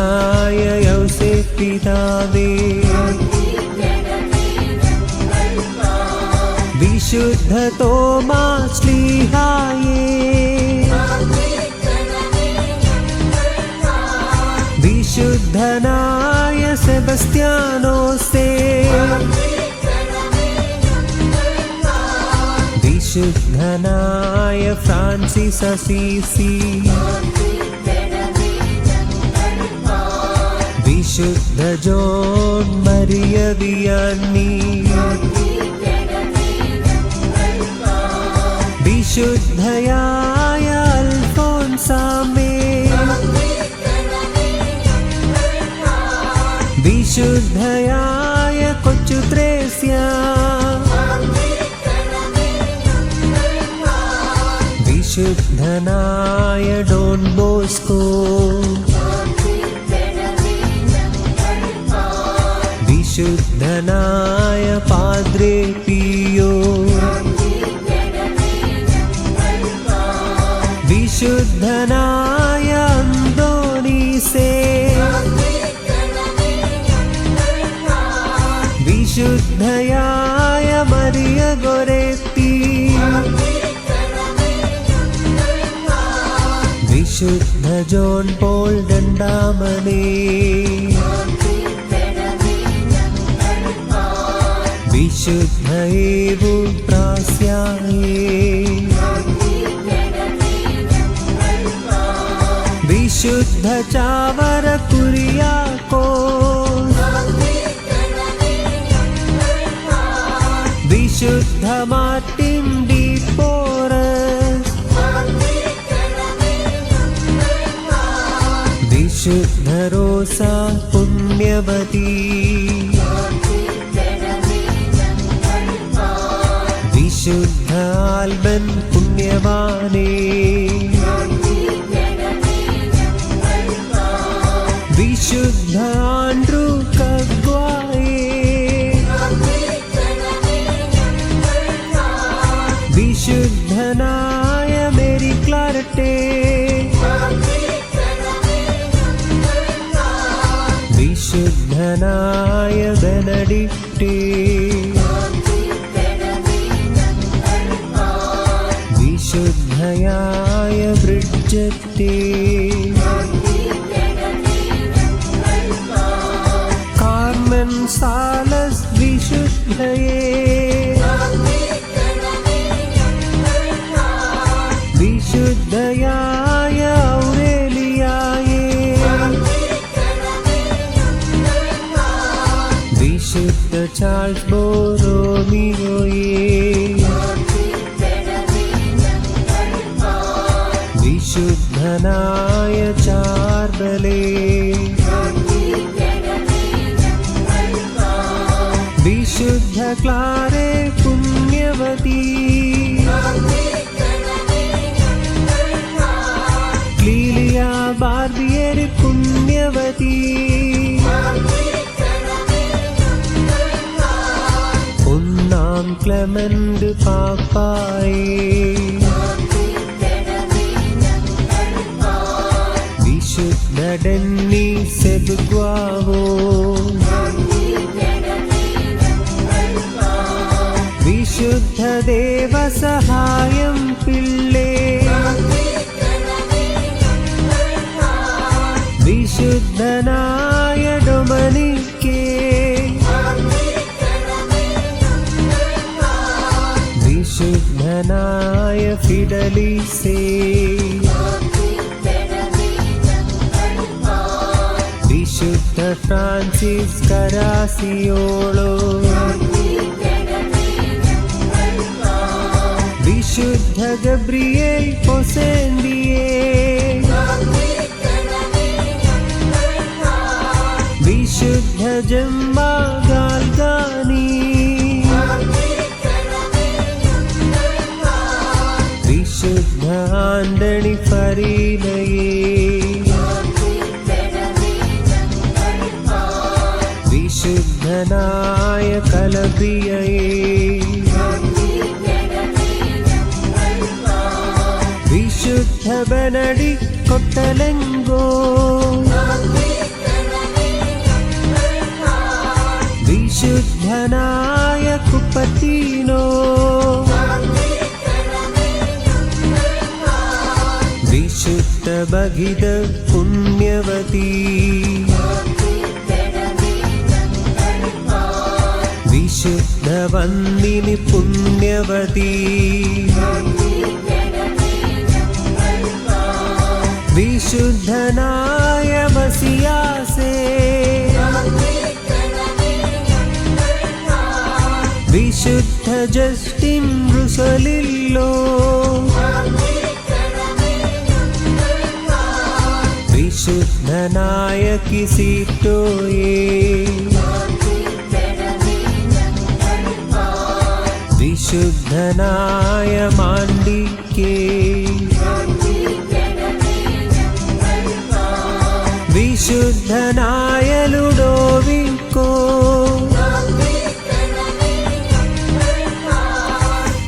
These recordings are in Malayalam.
വിശുദ്ധനായ യൗസേപ്പ് പിതാവേ, വിശുദ്ധ തോമാസ് ശ്ലീഹായേ, വിശുദ്ധനായ സെബസ്ത്യാനോസേ, വിശുദ്ധനായ ഫ്രാൻസിസ് അസീസി, വിശുദ്ധ ജോൺ മരിയ വിയാനി, വിശുദ്ധയായ അൽഫോൻസാമേ, വിശുദ്ധയായ കൊച്ചു ത്രേസ്യ, വിശുദ്ധനായ ഡോൺ ബോസ്കോ, വിശുദ്ധനായ പാദ്രേ പിയോ, വിശുദ്ധനായ അന്തോണീസേ, വിശുദ്ധയായ മരിയ ഗോരെത്തി, വിശുദ്ധ ജോൺ പോൾ രണ്ടാമനേ, വിശുദ്ധ ഏവുപ്രാസ്യായേ, വിശുദ്ധ ചാവറ കുര്യാക്കോസ്, വിശുദ്ധ മാർട്ടിൻ ഡി പോറസ്, വിശുദ്ധ റോസ പുണ്യവതി, വിശുദ്ധ ആൽബൻ പുണ്യവാനേ, വിശുദ്ധ ആൻഡ്രൂ കഗ്വായേ, വിശുദ്ധനായ മേരി ക്ലാരറ്റെ, വിശുദ്ധനായ ബെനഡിക്റ്റേ, വിശുദ്ധയായ ബ്രിഡ്ജറ്റേ, കാർമൻ സാലസ് വിശുദ്ധയേ, വിശുദ്ധയായ ഔറേലിയായേ, വിശുദ്ധ ചാൾസ് ബോറോമിയോയേ, വിശുദ്ധനായ ചാർബലേ, വിശുദ്ധ ക്ലാരെ പുണ്യവതി, ക്ലീലിയ ബാർബിയർ പുണ്യവതി, ഒന്നാം ക്ലെമന്റ് പാപ്പായേ, വിശുദ്ധ ഡെന്നി സെബുഗ്വാവോ, വിശുദ്ധ ദേവസഹായം പിള്ളേ, വിശുദ്ധനായ ഡൊമനിക്കേ, വിശുദ്ധനായ ഫിഡലീസേ, വിശുദ്ധ ഫ്രാൻസിസ് കരാസിയോളോ, വിശുദ്ധ ഗബ്രിയേൽ പൊസേന്തിയേ, വിശുദ്ധ ജമ്മ ഗാൽഗാനി, വിശുദ്ധ ആന്റണി ഫരീലയേ, വിശുദ്ധനായ കലബിയയേ, വിശുദ്ധ ബെനഡിക്ട് കൊട്ടലെങ്കോ, വിശുദ്ധനായ കുപ്പത്തീനോ, വിശുദ്ധ ഭഗിത പുണ്യവതി, വിശുദ്ധ വന്ദിനി പുണ്യവതി, വിശുദ്ധനായ മസിയാസേ, വിശുദ്ധ ജസ്റ്റിൻ റുസലില്ലോ, വിശുദ്ധനായ കിസിറ്റോയേ, വിശുദ്ധനായ മാണ്ടിക്കേ, വിശുദ്ധനായ ലുഡോവിക്കോ,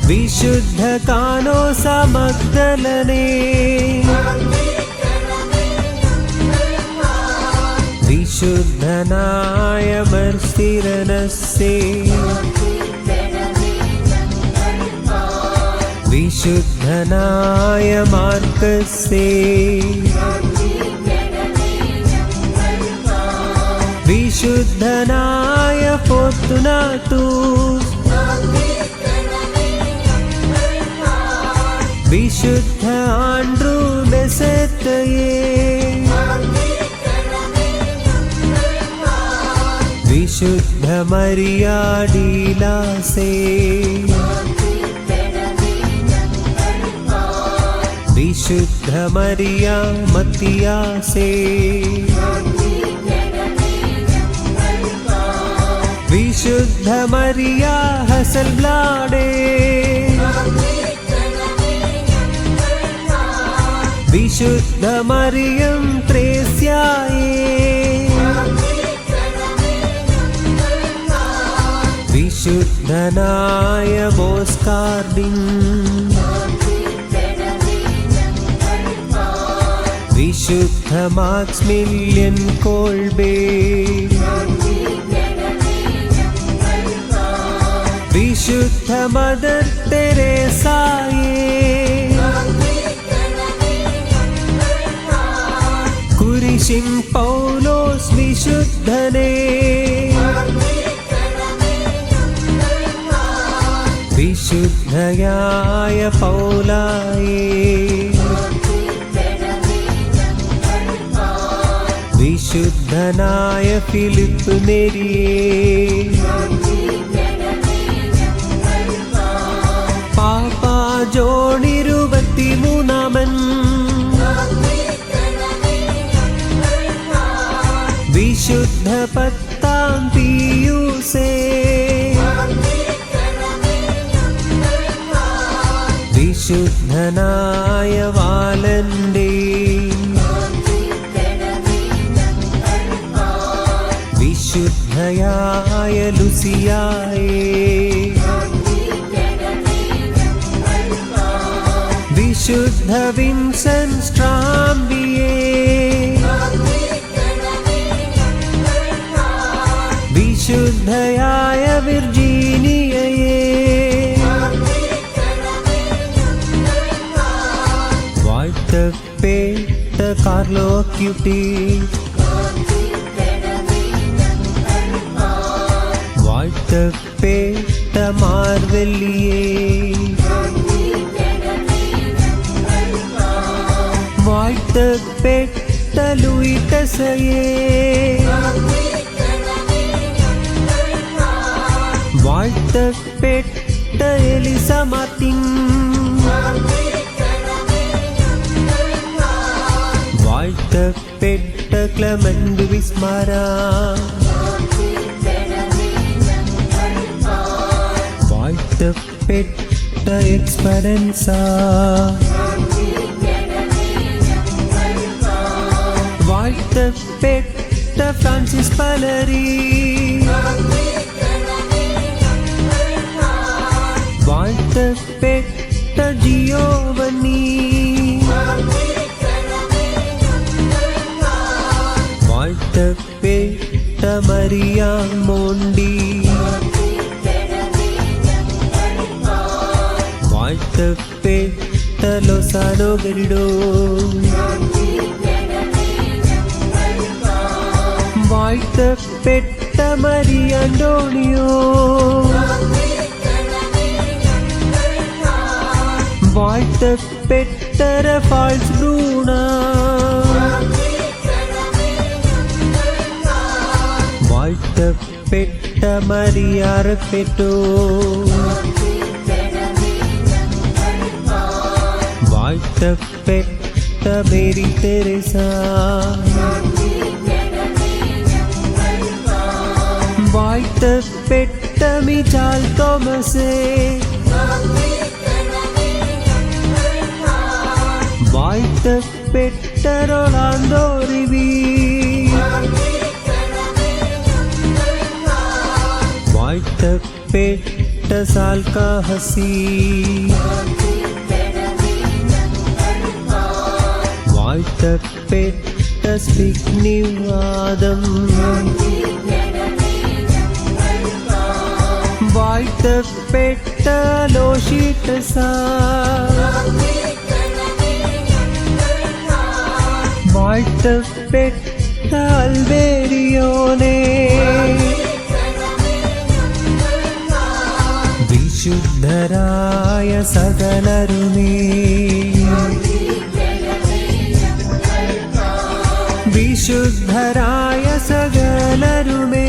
വിശുദ്ധ കാനോസ മഗ്ദലനേ, വിശുദ്ധനായ മർസിരനസ്സേ, വിശുദ്ധനായ മാർക്കസ്സേ, വിശുദ്ധനായ ഫോർത്തുനാത്തൂസ്, വിശുദ്ധ ആൻഡ്രൂ ബെസറ്റയേ, വിശുദ്ധ മരിയാഡീലാസേ, വിശുദ്ധ മരിയ മത്തിയാസേ, വിശുദ്ധ മരിയ ഹസൽബ്ലാഡേ, വിശുദ്ധ മറിയം ത്രേസ്യായേ, വിശുദ്ധനായ ബോസ്കാർഡിൻ, വിശുദ്ധ മാക്സ്മില്യൻ കോൾബേ, വിശുദ്ധ മദർ തെരേസായേ, കുരിശിൻ പൗലോസ് വിശുദ്ധനേ, വിശുദ്ധയായ പൗലായേ, വിശുദ്ധനായ ഫിലിപ്പ് നെരിയേ, പാപ്പാ ജോൺ 23-ാമൻ, വിശുദ്ധ 10-ാം പീയൂസേ, വിശുദ്ധനായ വാലന്റെ, വിശുദ്ധയായ ലുസിയായേ, വിശുദ്ധ വിൻസെന്റ് സ്ട്രാംബിയേ, വിശുദ്ധയായ വിർജീനിയയേ, വാഴ്ത്തപ്പെട്ട കാർലോക്യുട്ടി, വാഴ്ത്തപ്പെട്ട മാർവെല്ലിയേ, വാഴ്ത്തപ്പെട്ട ലൂയിറ്റസയേ, വാഴ്ത്തപ്പെട്ട എലിസ മാർട്ടിൻ, വാഴ്ത്തപ്പെട്ട ക്ലെമന്റ് വിസ്മാര, വാഴ്ത്തപ്പെട്ട എക്സ്പെറൻസ, വാഴ്ത്തപ്പെട്ട ഫ്രാൻസിസ് പലരി, വാഴ്ത്തപ്പെട്ട ജിയോവനി, വാഴ്ത്തപ്പെട്ട മരിയ മോണ്ടി, വാഴ്ത്തപ്പെട്ട ലൊസാനോ ഗരിഡോ വാഴ്ത്തപ്പെട്ട മരിയ അന്റോണിയോ വാഴ്ത്തപ്പെട്ട റഫാൾസ് ബ്രൂണ വാഴ്ത്തപ്പെട്ട മരിയ റെപ്പെറ്റോ വാഴ്ത്തപ്പെട്ട മേരി തെരേസ വാഴ്ത്തപ്പെട്ട മിച്ചാൽ തോമസേ വാഴ്ത്തപ്പെട്ട റൊളാൻഡോ റിവി വാഴ്ത്തപ്പെട്ട സാൽക്ക ഹസി വാഴ്ത്തപ്പെട്ട സ്പിഗ്നിവാദം വാഴ്ത്തപ്പെട്ട ലോഷിട്ടസ വാഴ്ത്തപ്പെട്ട അൽബേരിയോനെ വിശുദ്ധരായ സകലരുമേ വിശുദ്ധരായ സകലരുമേ